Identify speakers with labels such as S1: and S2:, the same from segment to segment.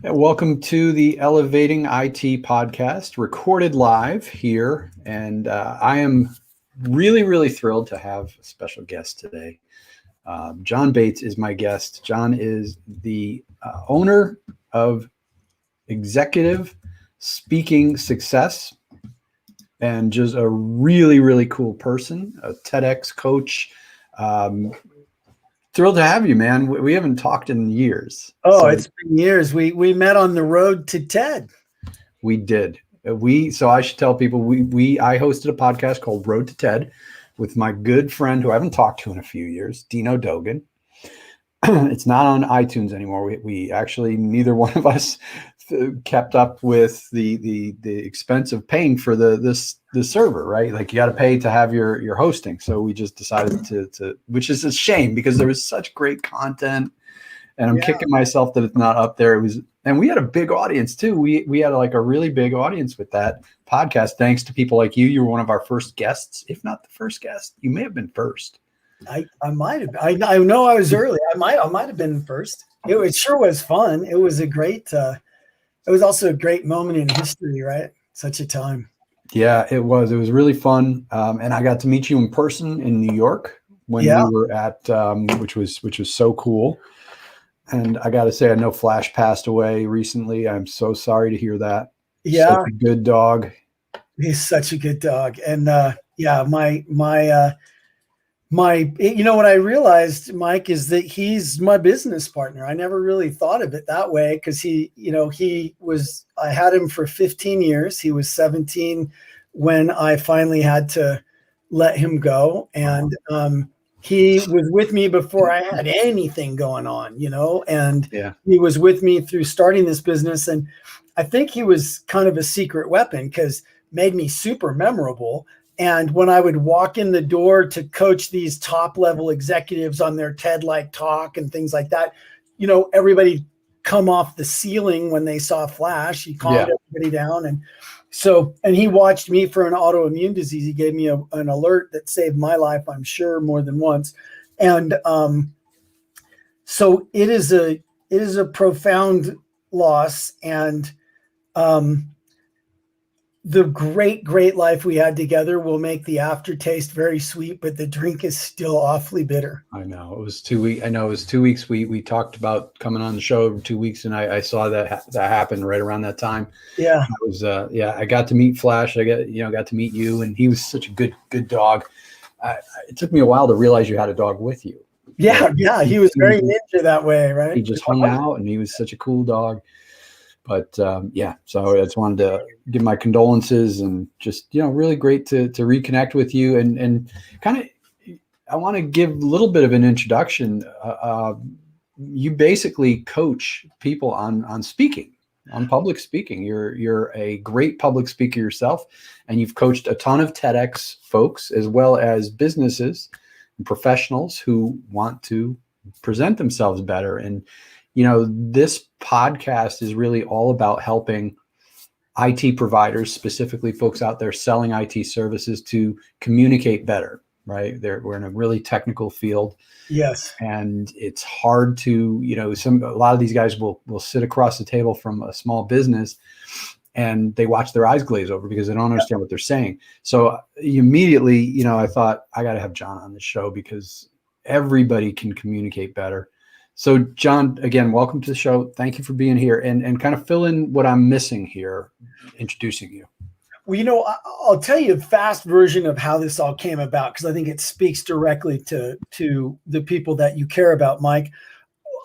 S1: Welcome to the Elevating IT podcast, recorded live here. And I am really, really thrilled to have a special guest today. John Bates is my guest. John is the owner of Executive Speaking Success and just a really, really cool person, a TEDx coach. Thrilled to have you, man. We haven't talked in years.
S2: Oh, it's been years. We met on the road to TED.
S1: We did. So I should tell people I hosted a podcast called Road to TED with my good friend who I haven't talked to in a few years, Dino Dogan. It's not on iTunes anymore. We actually, neither one of us kept up with the expense of paying for the server, right? Like you got to pay to have your hosting. So we just decided to, which is a shame because there was such great content, and I'm kicking myself that it's not up there. And we had a big audience too. We had like a really big audience with that podcast, thanks to people like you. You were one of our first guests, if not the first guest. You may have been first.
S2: I might have. I know I was early. I might have been first. It sure was fun. It was a great. It was also a great moment in history, right? Such a time.
S1: Yeah, it was. It was really fun, and I got to meet you in person in New York when we were at, which was so cool. And I got to say, I know Flash passed away recently. I'm so sorry to hear that.
S2: Yeah,
S1: such a good dog.
S2: He's such a good dog, and what I realized, Mike, is that he's my business partner. I never really thought of it that way because I had him for 15 years. He was 17 when I finally had to let him go. And he was with me before I had anything going on, and he was with me through starting this business. And I think he was kind of a secret weapon because made me super memorable. And when I would walk in the door to coach these top level executives on their TED-like talk and things like that, everybody come off the ceiling when they saw Flash. He calmed everybody down. And he watched me for an autoimmune disease. He gave me an alert that saved my life, I'm sure, more than once. And so it is a profound loss. And the great life we had together will make the aftertaste very sweet, but the drink is still awfully bitter.
S1: I know. It was 2 weeks. I know it was 2 weeks. We talked about coming on the show over 2 weeks, and I saw that happen right around that time.
S2: Yeah.
S1: I was I got to meet Flash. I got to meet you, and he was such a good dog. It took me a while to realize you had a dog with you.
S2: Yeah. He was very ninja that way, right?
S1: He just hung out, and he was such a cool dog. But so I just wanted to give my condolences and just, really great to reconnect with you and kind of, I want to give a little bit of an introduction. You basically coach people on speaking, on public speaking. You're a great public speaker yourself, and you've coached a ton of TEDx folks as well as businesses and professionals who want to present themselves better. And this podcast is really all about helping IT providers, specifically folks out there selling IT services, to communicate better, right? We're in a really technical field.
S2: Yes.
S1: And it's hard to, a lot of these guys will sit across the table from a small business and they watch their eyes glaze over because they don't understand what they're saying. So immediately, I thought I got to have John on the show because everybody can communicate better. So John, again, welcome to the show. Thank you for being here and kind of fill in what I'm missing here, introducing you.
S2: Well, I'll tell you a fast version of how this all came about because I think it speaks directly to the people that you care about, Mike.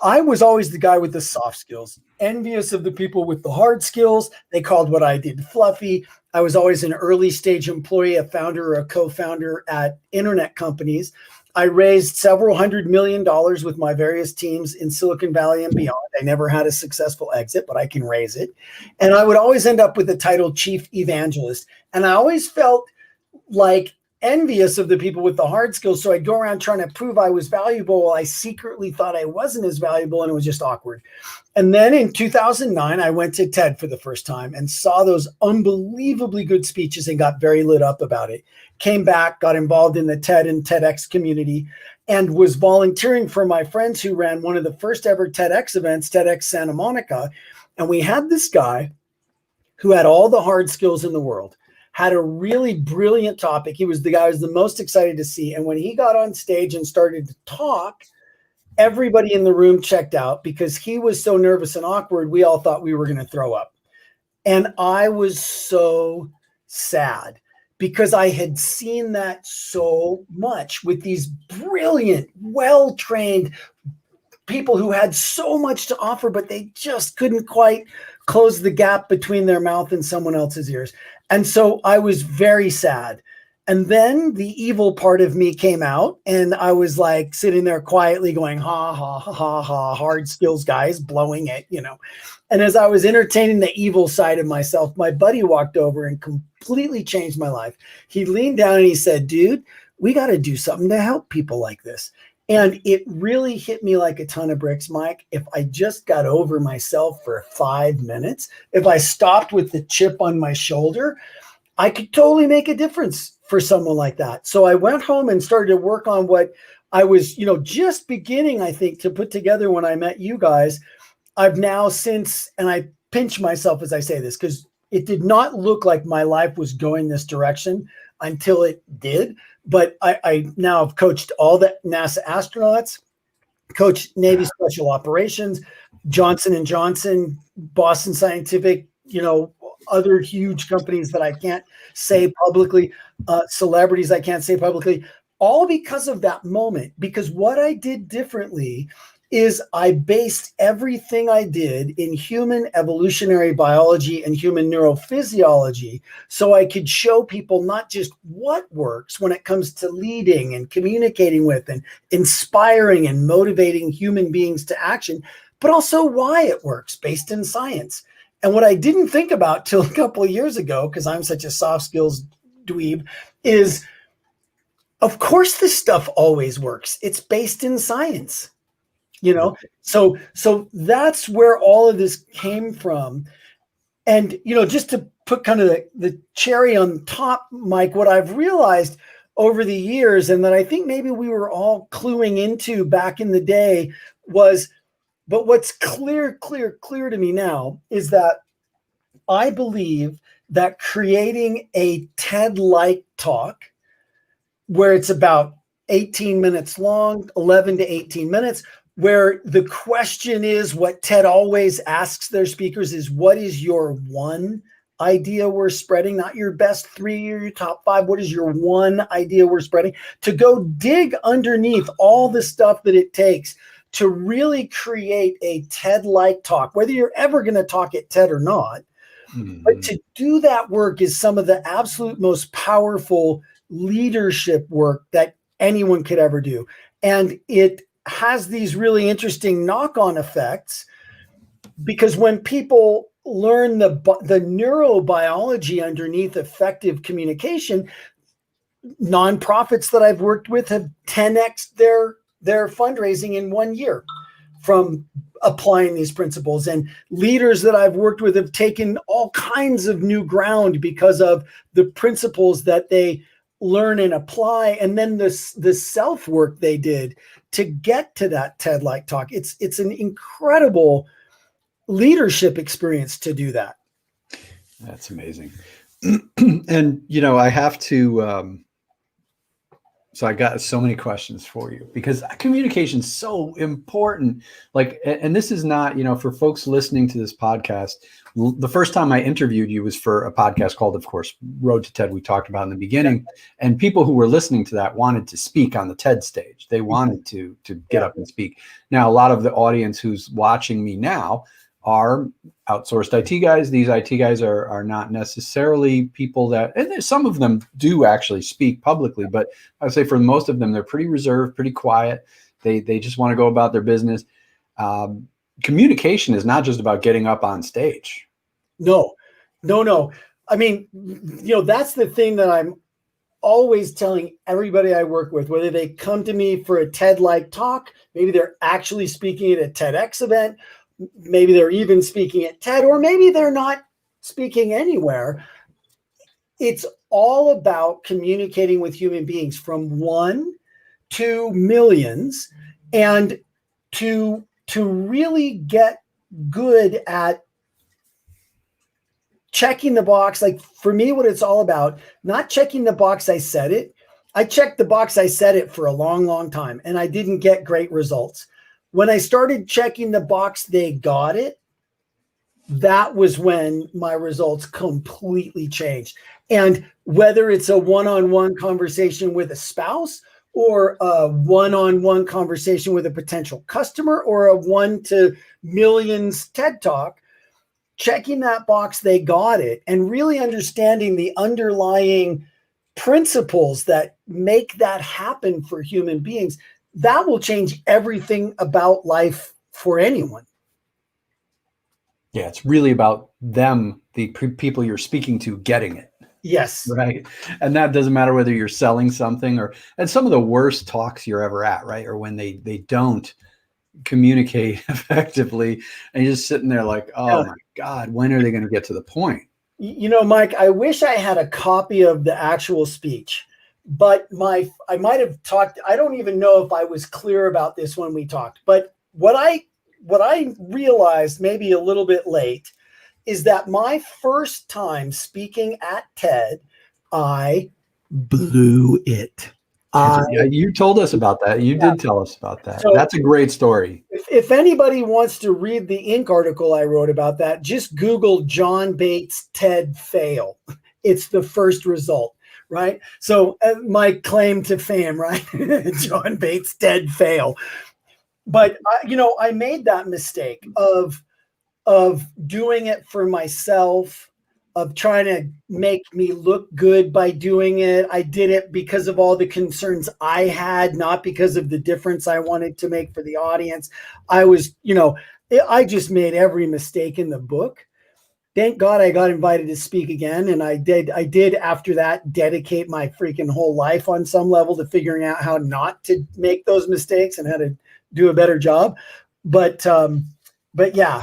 S2: I was always the guy with the soft skills, envious of the people with the hard skills. They called what I did fluffy. I was always an early stage employee, a founder or a co-founder at internet companies. I raised several $100 million with my various teams in Silicon Valley and beyond. I never had a successful exit, but I can raise it. And I would always end up with the title Chief Evangelist. And I always felt like envious of the people with the hard skills. So I'd go around trying to prove I was valuable while I secretly thought I wasn't as valuable, and it was just awkward. And then in 2009, I went to TED for the first time and saw those unbelievably good speeches and got very lit up about it. Came back, got involved in the TED and TEDx community, and was volunteering for my friends who ran one of the first ever TEDx events, TEDx Santa Monica. And we had this guy who had all the hard skills in the world, had a really brilliant topic. He was the guy I was the most excited to see. And when he got on stage and started to talk, everybody in the room checked out because he was so nervous and awkward. We all thought we were going to throw up. And I was so sad because I had seen that so much with these brilliant, well-trained people who had so much to offer, but they just couldn't quite close the gap between their mouth and someone else's ears. And so I was very sad. And then the evil part of me came out, and I was like sitting there quietly going, ha, ha, ha, ha, ha, hard skills guys, blowing it, you know. And as I was entertaining the evil side of myself, my buddy walked over and completely changed my life. He leaned down and he said, dude, we got to do something to help people like this. And it really hit me like a ton of bricks, Mike. If I just got over myself for 5 minutes, if I stopped with the chip on my shoulder, I could totally make a difference for someone like that. So I went home and started to work on what I was, just beginning, I think, to put together when I met you guys. I've now since, and I pinch myself as I say this, because it did not look like my life was going this direction until it did. But I now have coached all the NASA astronauts, coached Navy Special Operations, Johnson & Johnson, Boston Scientific, other huge companies that I can't say publicly, celebrities I can't say publicly, all because of that moment. Because what I did differently is I based everything I did in human evolutionary biology and human neurophysiology, so I could show people not just what works when it comes to leading and communicating with and inspiring and motivating human beings to action, but also why it works based in science. And what I didn't think about till a couple of years ago, because I'm such a soft skills dweeb, is of course this stuff always works. It's based in science. So that's where all of this came from. And, just to put kind of the cherry on top, Mike, what I've realized over the years, and that I think maybe we were all cluing into back in the day was, but what's clear to me now is that I believe that creating a TED-like talk where it's about 18 minutes long, 11 to 18 minutes, where the question is what TED always asks their speakers is, what is your one idea we're spreading? Not your best 3 or your top 5. What is your one idea we're spreading? To go dig underneath all the stuff that it takes to really create a TED-like talk, whether you're ever going to talk at TED or not. Mm-hmm. But to do that work is some of the absolute most powerful leadership work that anyone could ever do. And it has these really interesting knock-on effects, because when people learn the neurobiology underneath effective communication, nonprofits that I've worked with have 10x their fundraising in 1 year from applying these principles. And leaders that I've worked with have taken all kinds of new ground because of the principles that they learn and apply, and then the self-work they did to get to that TED-like talk. It's an incredible leadership experience to do that.
S1: That's amazing. And, I have to, so I got so many questions for you, because communication is so important. And this is not, for folks listening to this podcast, the first time I interviewed you was for a podcast called, of course, Road to TED, we talked about in the beginning. Yeah. And people who were listening to that wanted to speak on the TED stage. They wanted to get up and speak. Now, a lot of the audience who's watching me now are outsourced IT guys. These IT guys are not necessarily people that, and some of them do actually speak publicly, but I would say for most of them, they're pretty reserved, pretty quiet. They just want to go about their business. Communication is not just about getting up on stage.
S2: No. I mean, that's the thing that I'm always telling everybody I work with, whether they come to me for a TED-like talk, maybe they're actually speaking at a TEDx event, maybe they're even speaking at TED, or maybe they're not speaking anywhere. It's all about communicating with human beings from 1 to millions, and to really get good at checking the box, like for me, what it's all about, not checking the box I said it. I checked the box I said it for a long, long time, and I didn't get great results. When I started checking the box they got it, that was when my results completely changed. And whether it's a one-on-one conversation with a spouse or a one-on-one conversation with a potential customer or a one to millions TED Talk, checking that box, they got it, and really understanding the underlying principles that make that happen for human beings, that will change everything about life for anyone.
S1: Yeah, it's really about them, the people you're speaking to, getting it.
S2: Yes.
S1: Right. And that doesn't matter whether you're selling something and some of the worst talks you're ever at, right? Or when they don't communicate effectively and you're just sitting there like, oh my God, when are they going to get to the point?
S2: You know, Mike, I wish I had a copy of the actual speech, but I might have talked. I don't even know if I was clear about this when we talked, but what I realized maybe a little bit late is that my first time speaking at TED, I blew it.
S1: Yeah, you told us about that. You did tell us about that. So, that's a great story.
S2: If anybody wants to read the Inc. article I wrote about that, just Google John Bates TED fail. It's the first result, right? So my claim to fame, right? John Bates TED fail. But I made that mistake of doing it for myself, of trying to make me look good by doing it. I did it because of all the concerns I had, not because of the difference I wanted to make for the audience. I just made every mistake in the book. Thank God I got invited to speak again. And I did after that dedicate my freaking whole life on some level to figuring out how not to make those mistakes and how to do a better job. But yeah.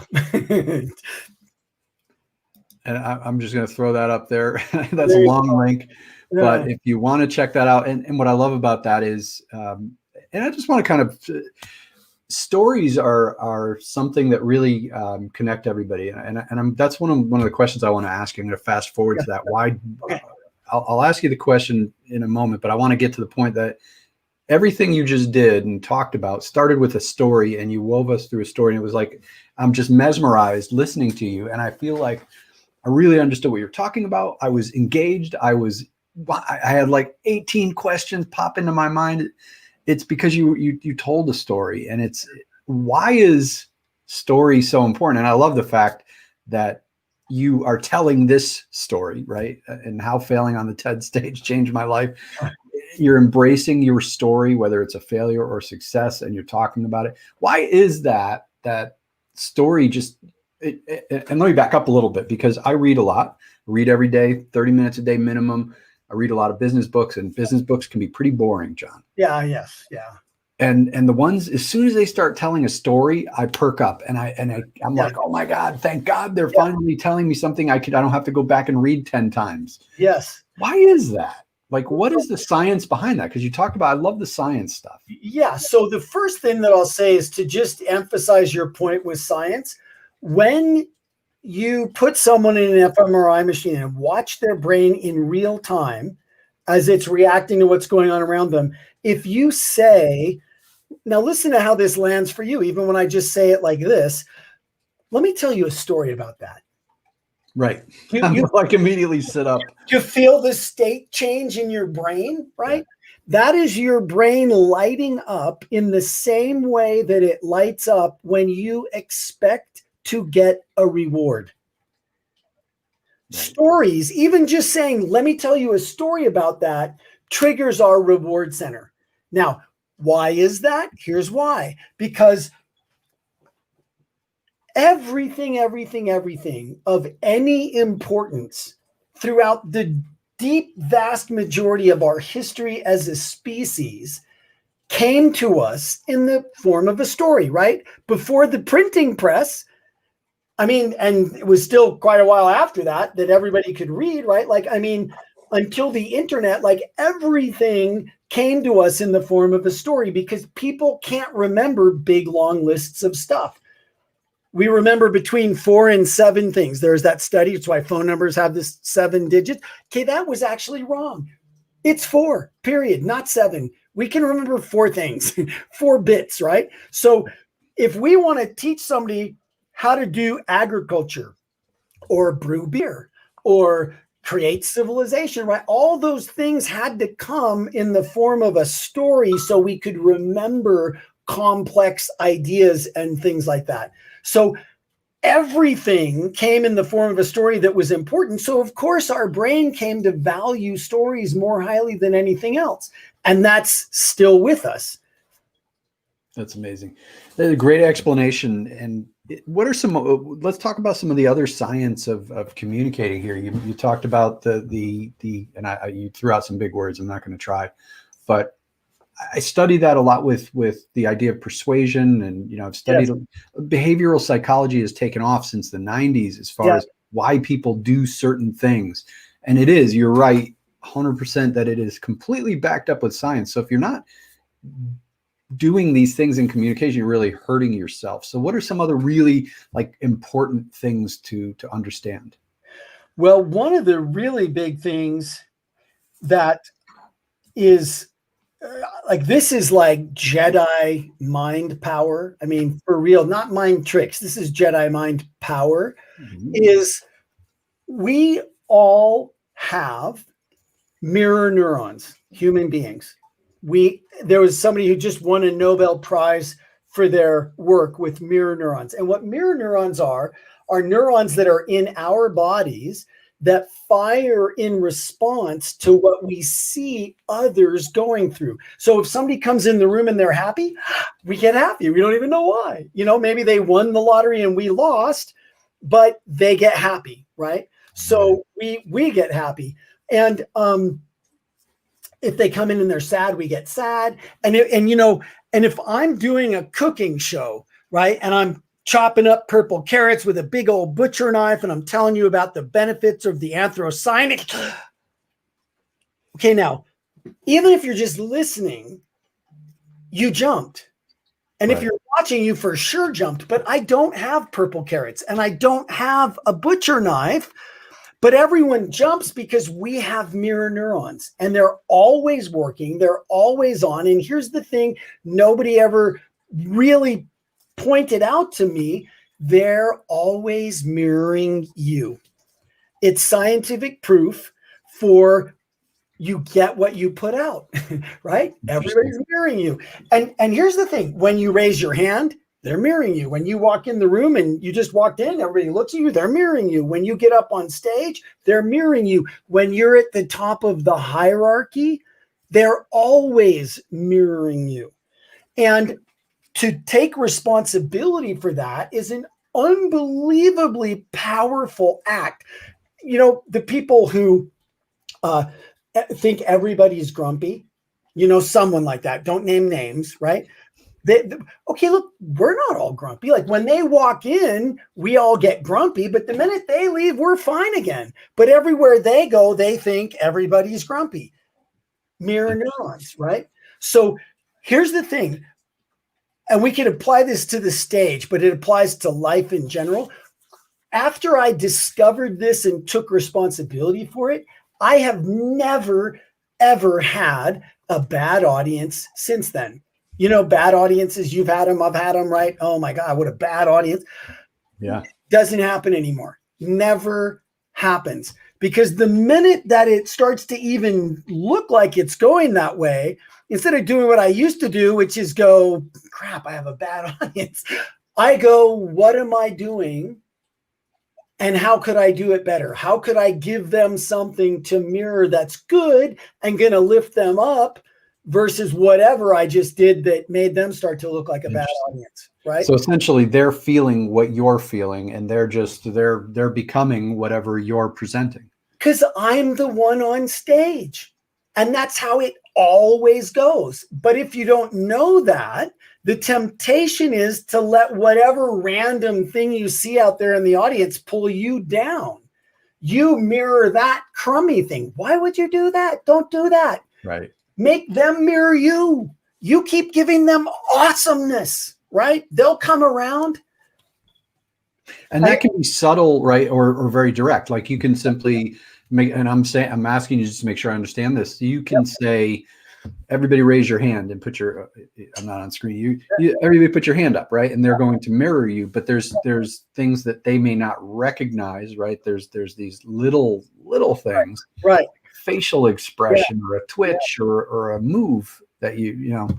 S1: And I'm just going to throw that up there. That's a long link, but if you want to check that out, and what I love about that is, and I just want to kind of, stories are something that really connect everybody, and that's one of the questions I want to ask you. I'm going to fast forward to that. Why? Okay. I'll ask you the question in a moment, but I want to get to the point that everything you just did and talked about started with a story, and you wove us through a story, and it was like I'm just mesmerized listening to you, and I feel like I really understood what you're talking about. I was engaged. I had like 18 questions pop into my mind. It's because you told a story, and it's why is story so important? And I love the fact that you are telling this story, right? And how failing on the TED stage changed my life. You're embracing your story, whether it's a failure or success, and you're talking about it. Why is that story just, and let me back up a little bit, because I read a lot, read every day, 30 minutes a day minimum. I read a lot of business books, and business books can be pretty boring, John.
S2: Yeah. Yes. Yeah.
S1: And the ones, as soon as they start telling a story, I perk up, and I'm like, oh my God, thank God they're finally telling me something I don't have to go back and read 10 times.
S2: Yes.
S1: Why is that? Like, what is the science behind that? Because you talked about, I love the science stuff.
S2: Yeah. So the first thing that I'll say is to just emphasize your point with science. When you put someone in an fMRI machine and watch their brain in real time as it's reacting to what's going on around them, if you say, now listen to how this lands for you, even when I just say it like this, let me tell you a story about that.
S1: Right. You like immediately sit up.
S2: You feel the state change in your brain, right? Yeah. That is your brain lighting up in the same way that it lights up when you expect to get a reward. Right. Stories, even just saying, let me tell you a story about that, triggers our reward center. Now, why is that? Here's why. Because everything of any importance throughout the deep, vast majority of our history as a species came to us in the form of a story, right? Before the printing press, and it was still quite a while after that everybody could read, right? Until the internet, everything came to us in the form of a story, because people can't remember big, long lists of stuff. we remember between 4 and 7 things. There's that study. It's why phone numbers have this 7 digits. Okay, that was actually wrong. It's 4, period, not 7. We can remember 4 things, 4 bits, right? So if we want to teach somebody how to do agriculture or brew beer or create civilization, right? All those things had to come in the form of a story so we could remember complex ideas and things like that. So everything came in the form of a story that was important. So of course our brain came to value stories more highly than anything else. And that's still with us.
S1: That's amazing. That's a great explanation. And what are some, let's talk about some of the other science of communicating here. You talked about the you threw out some big words. I'm not going to try, but I study that a lot with the idea of persuasion. And, I've studied behavioral psychology has taken off since the 90s as far as why people do certain things. And you're right, 100% that it is completely backed up with science. So if you're not doing these things in communication, you're really hurting yourself. So what are some other really important things to understand?
S2: Well, one of the really big things that is this is like Jedi mind power. I mean, for real, not mind tricks. This is Jedi mind power. Is we all have mirror neurons, human beings. There was somebody who just won a Nobel Prize for their work with mirror neurons. And what mirror neurons are neurons that are in our bodies that fire in response to what we see others going through. So if somebody comes in the room and they're happy, we get happy. We don't even know why. Maybe they won the lottery and we lost, but they get happy, right? So we get happy. And if they come in and they're sad, we get sad. And if I'm doing a cooking show, right, and I'm chopping up purple carrots with a big old butcher knife, and I'm telling you about the benefits of the anthocyanin. Okay, now, even if you're just listening, you jumped. And if you're watching, you for sure jumped. But I don't have purple carrots, and I don't have a butcher knife. But everyone jumps because we have mirror neurons, and they're always working. They're always on. And here's the thing nobody ever really pointed out to me, they're always mirroring you. It's scientific proof for you get what you put out, right? Everybody's mirroring you. And here's the thing, when you raise your hand, they're mirroring you. When you walk in the room and you just walked in, everybody looks at you, they're mirroring you. When you get up on stage, they're mirroring you. When you're at the top of the hierarchy, they're always mirroring you. And to take responsibility for that is an unbelievably powerful act. The people who think everybody's grumpy, someone like that, don't name names, right? Okay, look, we're not all grumpy. Like when they walk in, we all get grumpy, but the minute they leave, we're fine again. But everywhere they go, they think everybody's grumpy. Mirror neurons, right? So here's the thing. And we can apply this to the stage, but it applies to life in general. After I discovered this and took responsibility for it, I have never, ever had a bad audience since then. Bad audiences, you've had them, I've had them, right? Oh my God, what a bad audience.
S1: Yeah.
S2: Doesn't happen anymore. Never happens. Because the minute that it starts to even look like it's going that way, instead of doing what I used to do, which is go, crap, I have a bad audience. I go, what am I doing? And how could I do it better? How could I give them something to mirror that's good and going to lift them up versus whatever I just did that made them start to look like a bad audience, right?
S1: So essentially they're feeling what you're feeling and they're becoming whatever you're presenting.
S2: Because I'm the one on stage. And that's how it always goes. But if you don't know that, the temptation is to let whatever random thing you see out there in the audience pull you down. You mirror that crummy thing. Why would you do that? Don't do that.
S1: Right.
S2: Make them mirror you. You keep giving them awesomeness, right? They'll come around.
S1: And that can be subtle, right? Or very direct. Like you can simply make, and I'm asking you just to make sure I understand this. You can say, everybody raise your hand and put your, I'm not on screen. Everybody put your hand up, right? And they're going to mirror you, but there's things that they may not recognize, right? There's these little things,
S2: right?
S1: Facial expression or a twitch or a move that you know.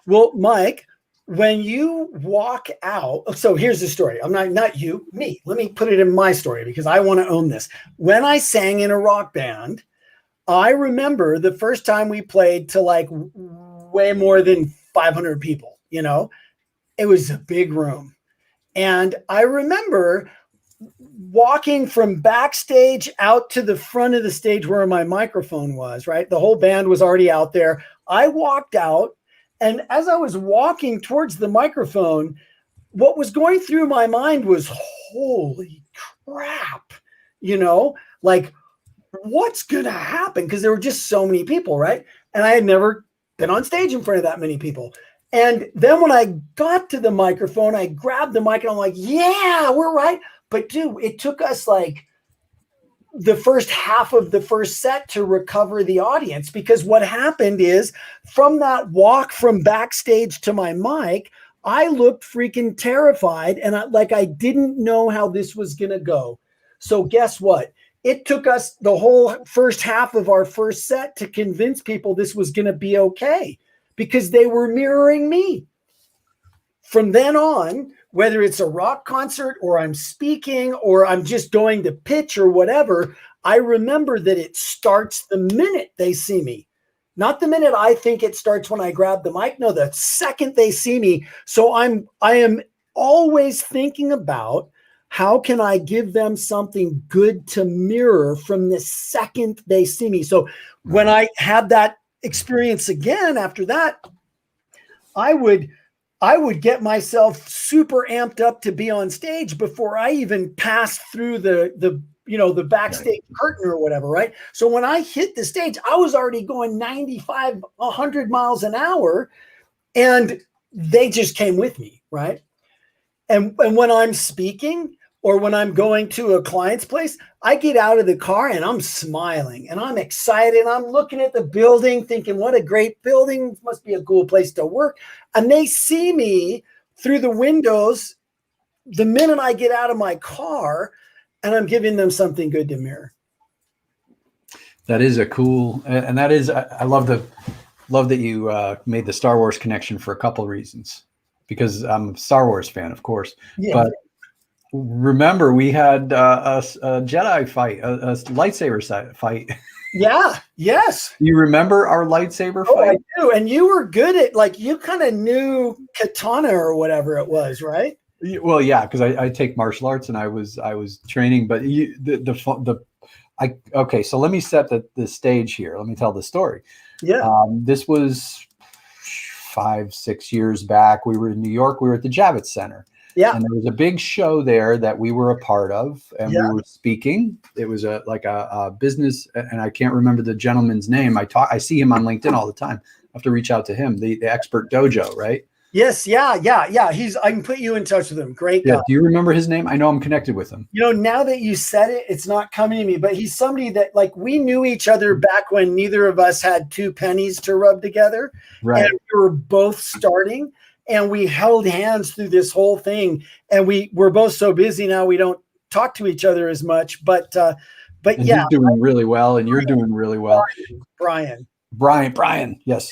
S2: Well, Mike, when you walk out, so here's the story. I'm not you, me. Let me put it in my story because I want to own this. When I sang in a rock band, I remember the first time we played to like way more than 500 people, you know, it was a big room. And I remember walking from backstage out to the front of the stage where my microphone was, right? The whole band was already out there. I walked out, and as I was walking towards the microphone, what was going through my mind was, holy crap, you know, like, what's going to happen? Because there were just so many people, right? And I had never been on stage in front of that many people. And then when I got to the microphone, I grabbed the mic and I'm like, yeah, we're right. But dude, it took us like the first half of the first set to recover the audience, because what happened is from that walk from backstage to my mic, I looked freaking terrified and I didn't know how this was going to go. So guess what? It took us the whole first half of our first set to convince people this was going to be okay because they were mirroring me. From then on, whether it's a rock concert or I'm speaking or I'm just going to pitch or whatever, I remember that it starts the minute they see me. Not the minute I think it starts when I grab the mic. No, the second they see me. So I am always thinking about, how can I give them something good to mirror from the second they see me? So when I had that experience again after that, I would get myself super amped up to be on stage before I even passed through the backstage curtain or whatever, right? So when I hit the stage, I was already going 95, 100 miles an hour, and they just came with me, right? And when I'm speaking, or when I'm going to a client's place, I get out of the car and I'm smiling and I'm excited. I'm looking at the building thinking, what a great building. Must be a cool place to work. And they see me through the windows the minute I get out of my car, and I'm giving them something good to mirror.
S1: That is a cool, and that is, I love that you made the Star Wars connection for a couple of reasons, because I'm a Star Wars fan, of course, but remember, we had a Jedi fight, a lightsaber fight.
S2: Yeah. Yes.
S1: You remember our lightsaber fight?
S2: I do. And you were good at, like, you kind of knew katana or whatever it was, right?
S1: Well, yeah, because I take martial arts and I was training, but okay. So let me set the stage here. Let me tell the story.
S2: Yeah.
S1: This was 5-6 years back. We were in New York. We were at the Javits Center.
S2: Yeah.
S1: And there was a big show there that we were a part of, and we were speaking. It was a business, and I can't remember the gentleman's name. I see him on LinkedIn all the time. I have to reach out to him, the Expert Dojo, right?
S2: Yes. Yeah. I can put you in touch with him. Great guy.
S1: Yeah. Do you remember his name? I know I'm connected with him.
S2: You know, now that you said it, it's not coming to me, but he's somebody that, like, we knew each other back when neither of us had 2 pennies to rub together.
S1: Right.
S2: And we were both starting. And we held hands through this whole thing, and we're both so busy now we don't talk to each other as much. But
S1: and
S2: yeah,
S1: he's doing really well, and you're doing really well.
S2: Brian,
S1: yes.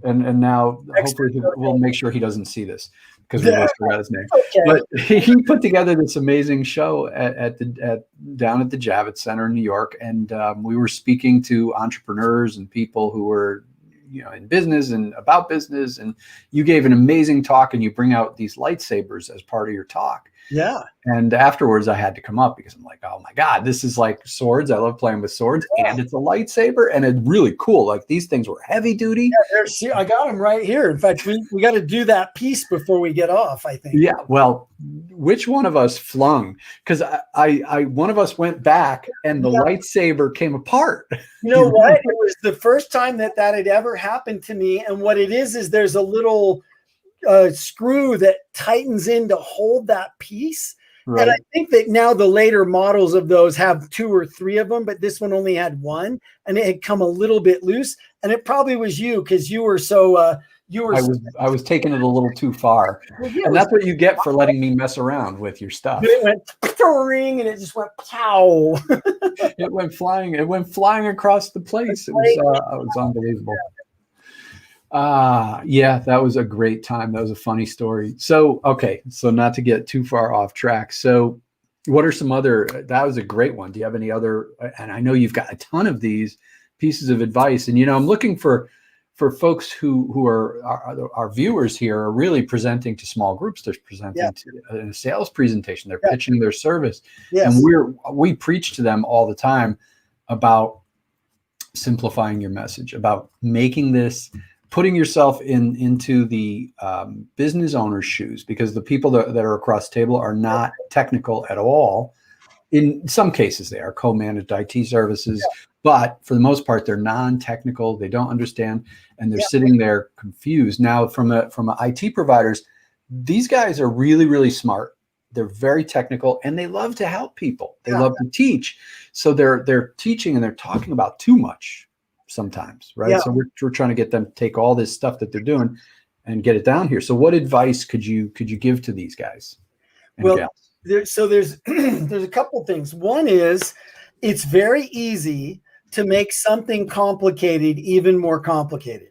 S1: And now hopefully we'll make sure he doesn't see this because we both forgot his name.
S2: Okay.
S1: But he put together this amazing show down at the Javits Center in New York, and we were speaking to entrepreneurs and people who were, in business and about business. And you gave an amazing talk, and you bring out these lightsabers as part of your talk.
S2: Yeah.
S1: And afterwards I had to come up because I'm like, oh my God, this is like swords. I love playing with swords, and it's a lightsaber, and it's really cool. Like, these things were heavy duty.
S2: Yeah, I got them right here. In fact, we got to do that piece before we get off, I think.
S1: Yeah. Well, which one of us flung? Because I one of us went back and the lightsaber came apart.
S2: You know what? It was the first time that had ever happened to me. And what it is there's a little screw that tightens in to hold that piece. And I
S1: Right.
S2: think that now the later models of those have 2 or 3 of them, but this one only had 1, and it had come a little bit loose. And it probably was you because you were so you were.
S1: I was taking it a little too far,
S2: Well, yeah, it
S1: and
S2: was.
S1: that's what you get for letting me mess around with your
S2: But
S1: stuff.
S2: it went ring, and it just went pow.
S1: It went flying. It went flying across the place. It was unbelievable. Yeah, that was a great time. That was a funny story. So, okay, so not to get too far off track. So, what are some other? That was a great one. Do you have any other? And I know you've got a ton of these pieces of advice. And I'm looking for folks who are our viewers here are really presenting to small groups. They're
S2: Yeah.
S1: presenting to in a sales presentation. They're
S2: Yeah.
S1: pitching their service,
S2: Yes.
S1: and we preach to them all the time about simplifying your message, about making this, putting yourself into the business owner's shoes, because the people that are across the table are not technical at all. In some cases, they are co-managed IT services, but for the most part, they're non-technical. They don't understand, and they're sitting there confused. Now, from a IT providers, these guys are really, really smart. They're very technical, and they love to help people. They love to teach. So they're teaching and they're talking about too much sometimes, right?
S2: Yeah.
S1: So we're trying to get them to take all this stuff that they're doing and get it down here. So what advice could you give to these guys and
S2: Well,
S1: gals?
S2: there's there's a couple things. One is it's very easy to make something complicated even more complicated.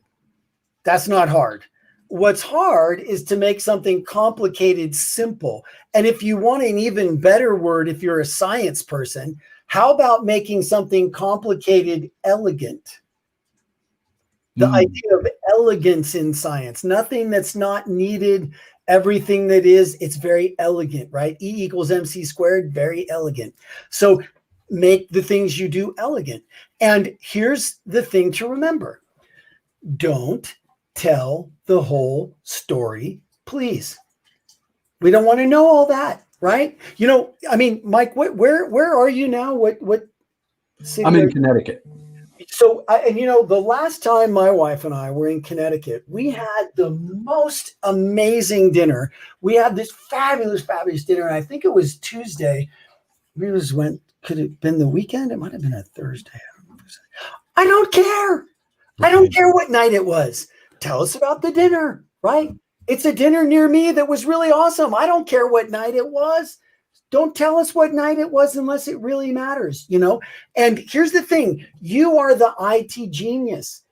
S2: That's not hard. What's hard is to make something complicated simple. And if you want an even better word, if you're a science person, how about making something complicated elegant? The idea of elegance in science, nothing that's not needed, everything that is, it's very elegant, right? E equals MC squared, very elegant. So make the things you do elegant. And here's the thing to remember. Don't tell the whole story, please. We don't want to know all that, right? I mean, Mike, where are you now? What city?
S1: I'm in Connecticut.
S2: So, the last time my wife and I were in Connecticut, we had the most amazing dinner. We had this fabulous, fabulous dinner. And I think it was Tuesday. Could it have been the weekend? It might have been a Thursday. I don't care. I don't care what night it was. Tell us about the dinner, right? It's a dinner near me that was really awesome. I don't care what night it was. Don't tell us what night it was unless it really matters, And here's the thing. You are the IT genius.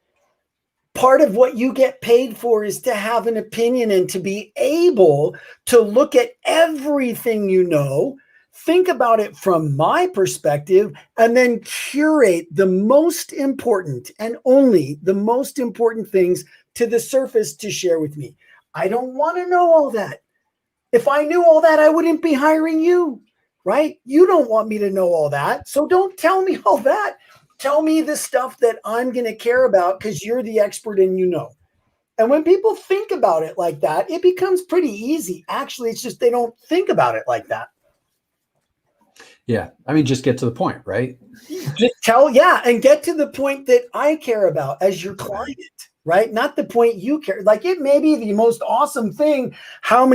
S2: Part of what you get paid for is to have an opinion and to be able to look at everything think about it from my perspective, and then curate the most important and only the most important things to the surface to share with me. I don't want to know all that. If I knew all that, I wouldn't be hiring you, right? You don't want me to know all that. So don't tell me all that. Tell me the stuff that I'm going to care about because you're the expert and And when people think about it like that, it becomes pretty easy. Actually, it's just they don't think about it like that.
S1: Yeah. I mean, just get to the point, right?
S2: Just and get to the point that I care about as your client, right? Not the point you care. Like, it may be the most awesome thing, how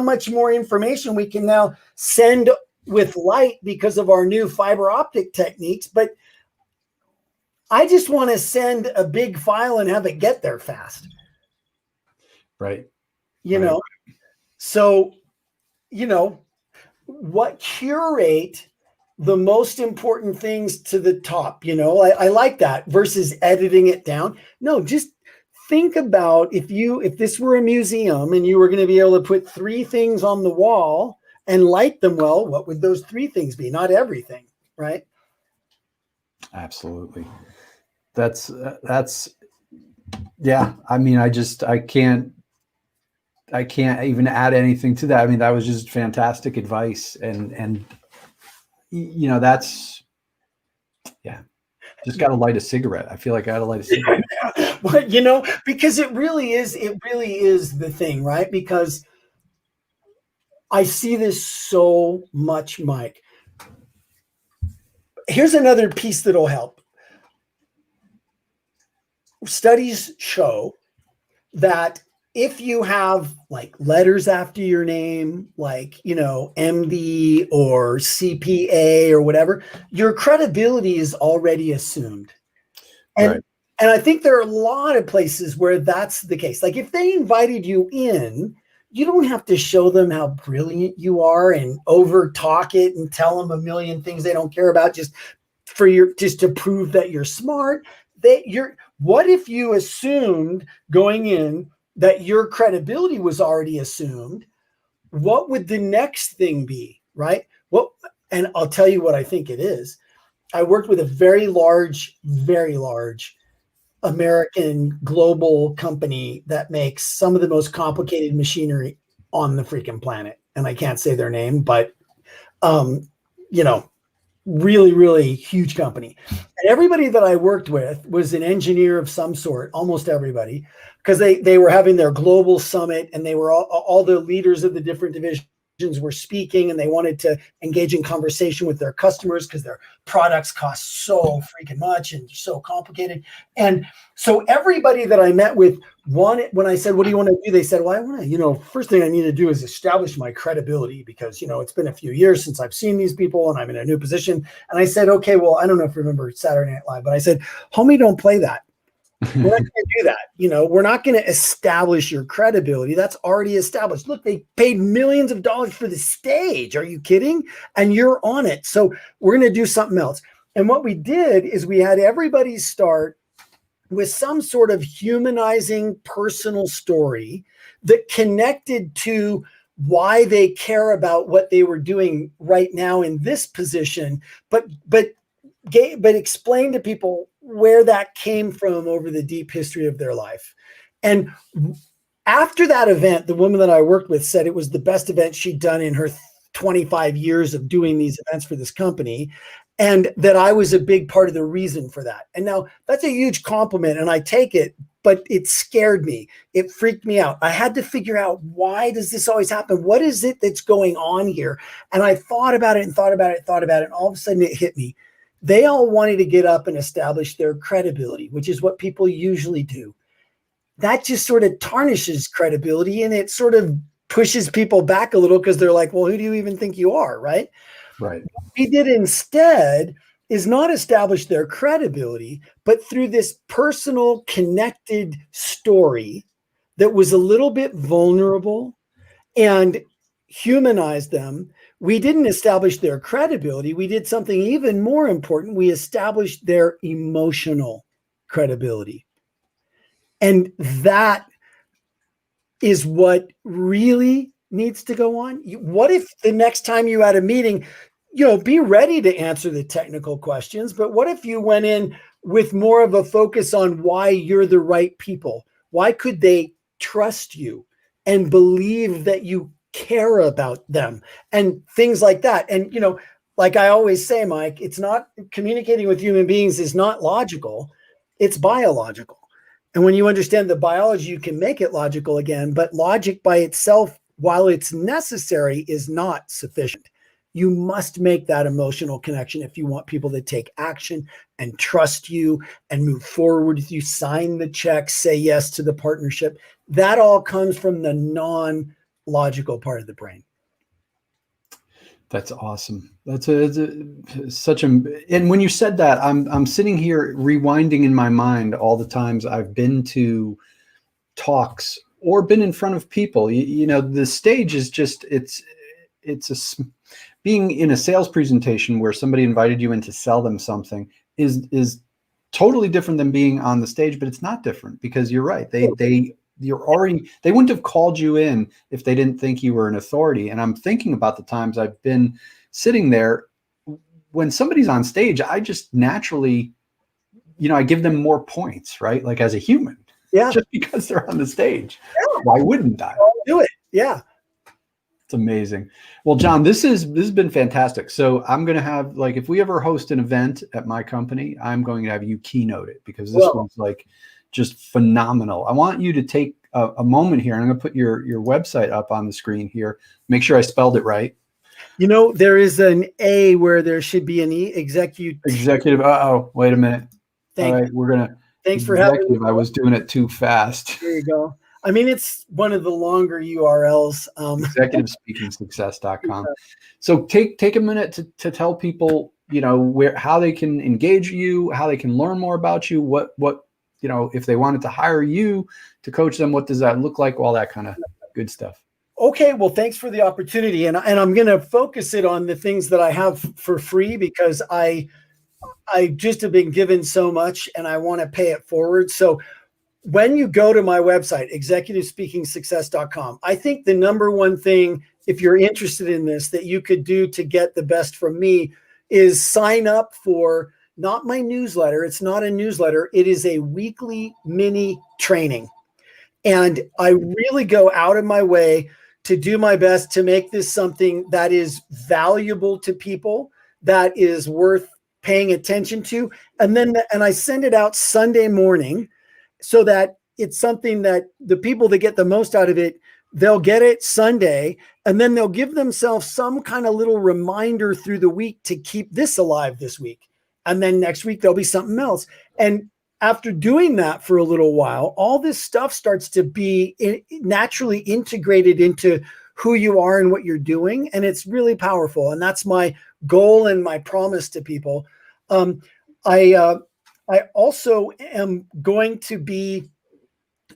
S2: much more information we can now send with light because of our new fiber optic techniques, but I just want to send a big file and have it get there fast.
S1: Right.
S2: So, what curate the most important things to the top, I like that versus editing it down. No, just think about if this were a museum and you were going to be able to put 3 things on the wall and light them well, what would those 3 things be? Not everything, right?
S1: Absolutely. That's yeah. I mean, I can't even add anything to that. I mean, that was just fantastic advice. And that's, yeah, just got to light a cigarette. I feel like I got to light a cigarette.
S2: Well, because it really is the thing, right? Because I see this so much, Mike. Here's another piece that'll help. Studies show that if you have like letters after your name, like, MD or CPA or whatever, your credibility is already assumed. And
S1: Right.
S2: and I think there are a lot of places where that's the case. Like if they invited you in, you don't have to show them how brilliant you are and over talk it and tell them a million things they don't care about just to prove that you're smart. What if you assumed going in that your credibility was already assumed? What would the next thing be, right? And I'll tell you what I think it is. I worked with a very large American global company that makes some of the most complicated machinery on the freaking planet. And I can't say their name, but, you know, really, really huge company. And everybody that I worked with was an engineer of some sort, almost everybody, because they were having their global summit and they were all the leaders of the different divisions were speaking and they wanted to engage in conversation with their customers because their products cost so freaking much and so complicated. And so everybody that I met with wanted, when I said, what do you want to do? They said, well, I want to, first thing I need to do is establish my credibility because, it's been a few years since I've seen these people and I'm in a new position. And I said, okay, well, I don't know if you remember Saturday Night Live, but I said, homie, don't play that. We're not going to do that. We're not going to establish your credibility. That's already established. Look, they paid millions of dollars for the stage. Are you kidding? And you're on it. So we're going to do something else. And what we did is we had everybody start with some sort of humanizing personal story that connected to why they care about what they were doing right now in this position, but explain to people where that came from over the deep history of their life. And after that event, the woman that I worked with said it was the best event she'd done in her 25 years of doing these events for this company, and that I was a big part of the reason for that. And now that's a huge compliment and I take it, but it scared me. It freaked me out. I had to figure out, why does this always happen? What is it that's going on here? And I thought about it and thought about it, and all of a sudden it hit me. They all wanted to get up and establish their credibility, which is what people usually do. That just sort of tarnishes credibility and it sort of pushes people back a little because they're like, well, who do you even think you are, right?
S1: Right.
S2: What we did instead is not establish their credibility, but through this personal connected story that was a little bit vulnerable and humanized them. We didn't establish their credibility. We did something even more important. We established their emotional credibility. And that is what really needs to go on. What if the next time you had a meeting, be ready to answer the technical questions, but what if you went in with more of a focus on why you're the right people? Why could they trust you and believe that you care about them and things like that? And, like I always say, Mike, it's not, communicating with human beings is not logical. It's biological. And when you understand the biology, you can make it logical again, but logic by itself, while it's necessary, is not sufficient. You must make that emotional connection if you want people to take action and trust you and move forward with you, sign the check, say yes to the partnership. That all comes from the non-logical part of the brain.
S1: That's awesome. Such a, and when you said that, I'm sitting here rewinding in my mind all the times I've been to talks or been in front of people. The stage is just, being in a sales presentation where somebody invited you in to sell them something is totally different than being on the stage, but it's not different because you're right. They wouldn't have called you in if they didn't think you were an authority. And I'm thinking about the times I've been sitting there when somebody's on stage, I just naturally, I give them more points, right? Like as a human, just because they're on the stage. Yeah. Why wouldn't I?
S2: I'll do it? Yeah.
S1: It's amazing. Well, John, this has been fantastic. So I'm going to have, like, if we ever host an event at my company, I'm going to have you keynote it because this one's like just phenomenal. I want you to take a moment here, and I'm going to put your website up on the screen here. Make sure I spelled it right.
S2: There is an A where there should be an E. Executive.
S1: Uh-oh, wait a minute. All right, we're going to.
S2: Thanks for having me.
S1: I was doing it too fast.
S2: There you go. I mean, it's one of the longer URLs.
S1: ExecutiveSpeakingSuccess.com. So take a minute to tell people, how they can engage you, how they can learn more about you, what if they wanted to hire you to coach them, what does that look like? All that kind of good stuff.
S2: Okay, well, thanks for the opportunity, and I'm going to focus it on the things that I have for free, because I just have been given so much and I want to pay it forward. So when you go to my website, executivespeakingsuccess.com, I think the number one thing, if you're interested in this, that you could do to get the best from me is sign up for not my newsletter. It's not a newsletter. It is a weekly mini training. And I really go out of my way to do my best to make this something that is valuable to people, that is worth paying attention to. And I send it out Sunday morning, so that it's something that the people that get the most out of it, they'll get it Sunday, and then they'll give themselves some kind of little reminder through the week to keep this alive this week. And then next week, there'll be something else. And after doing that for a little while, all this stuff starts to be naturally integrated into who you are and what you're doing. And it's really powerful. And that's my goal and my promise to people. I also am going to be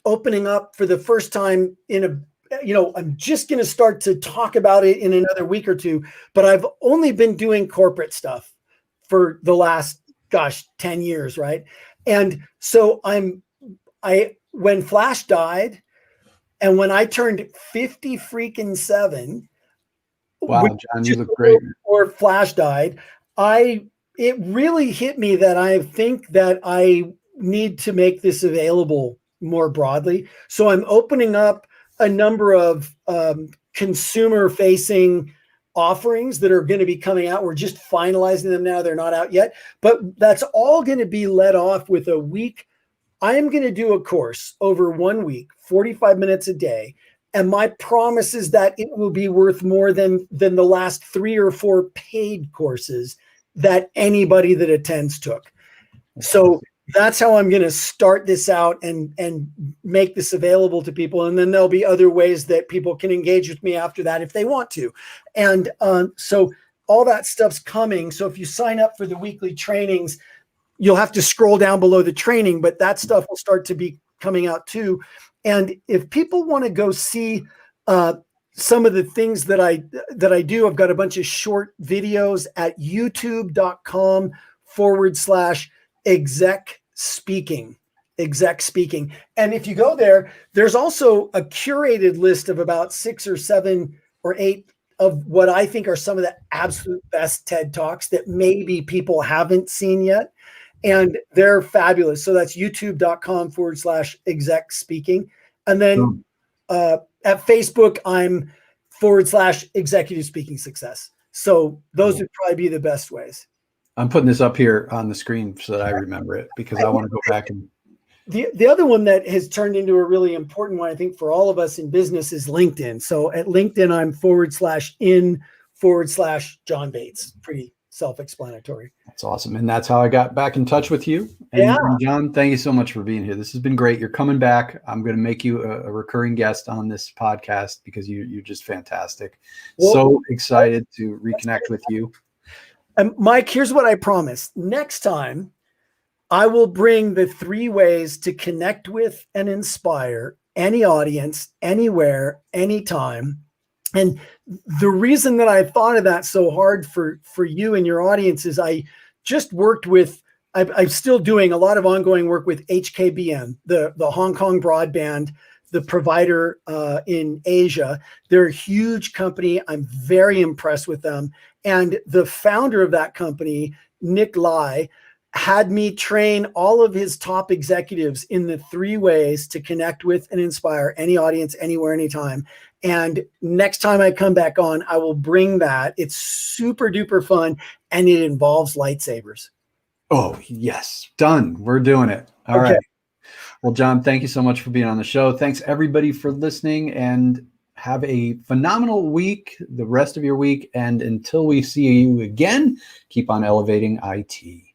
S2: opening up for the first time I'm just going to start to talk about it in another week or two, but I've only been doing corporate stuff for the last, 10 years. Right. And so when Flash died and when I turned 50 freaking 7,
S1: wow, John, you look great.
S2: Or Flash died, it really hit me that I think that I need to make this available more broadly. So I'm opening up a number of consumer-facing offerings that are going to be coming out. We're just finalizing them now. They're not out yet, but that's all going to be led off with a week. I am going to do a course over 1 week, 45 minutes a day. And my promise is that it will be worth more than the last 3 or 4 paid courses that anybody that attends took. So that's how I'm going to start this out and make this available to people. And then there'll be other ways that people can engage with me after that if they want to. And so all that stuff's coming. So if you sign up for the weekly trainings, you'll have to scroll down below the training, but that stuff will start to be coming out too. And if people want to go see some of the things that I do, I've got a bunch of short videos at youtube.com/exec speaking. And if you go there, there's also a curated list of about 6 or 7 or 8 of what I think are some of the absolute best TED Talks that maybe people haven't seen yet. And they're fabulous. So that's youtube.com/exec speaking. And then at Facebook, I'm /executive speaking success. So those would probably be the best ways.
S1: I'm putting this up here on the screen so that I remember it, because I want to go back and
S2: the other one that has turned into a really important one, I think, for all of us in business is LinkedIn. So at LinkedIn, I'm /in/John Bates. Pretty self-explanatory.
S1: That's awesome. And that's how I got back in touch with you. And John, thank you so much for being here. This has been great. You're coming back. I'm going to make you a recurring guest on this podcast because you're just fantastic. Well, so excited to reconnect with you.
S2: And Mike, here's what I promise. Next time, I will bring the 3 ways to connect with and inspire any audience, anywhere, anytime. And the reason that I thought of that so hard for you and your audience is I just worked with, I'm still doing a lot of ongoing work with HKBN, the Hong Kong broadband, the provider in Asia. They're a huge company. I'm very impressed with them. And the founder of that company, Nick Lai, had me train all of his top executives in the 3 ways to connect with and inspire any audience, anywhere, anytime. And next time I come back on, I will bring that. It's super duper fun, and it involves lightsabers.
S1: Oh, yes. Done. We're doing it. All right. Well, John, thank you so much for being on the show. Thanks, everybody, for listening, and have a phenomenal week, the rest of your week. And until we see you again, keep on elevating IT.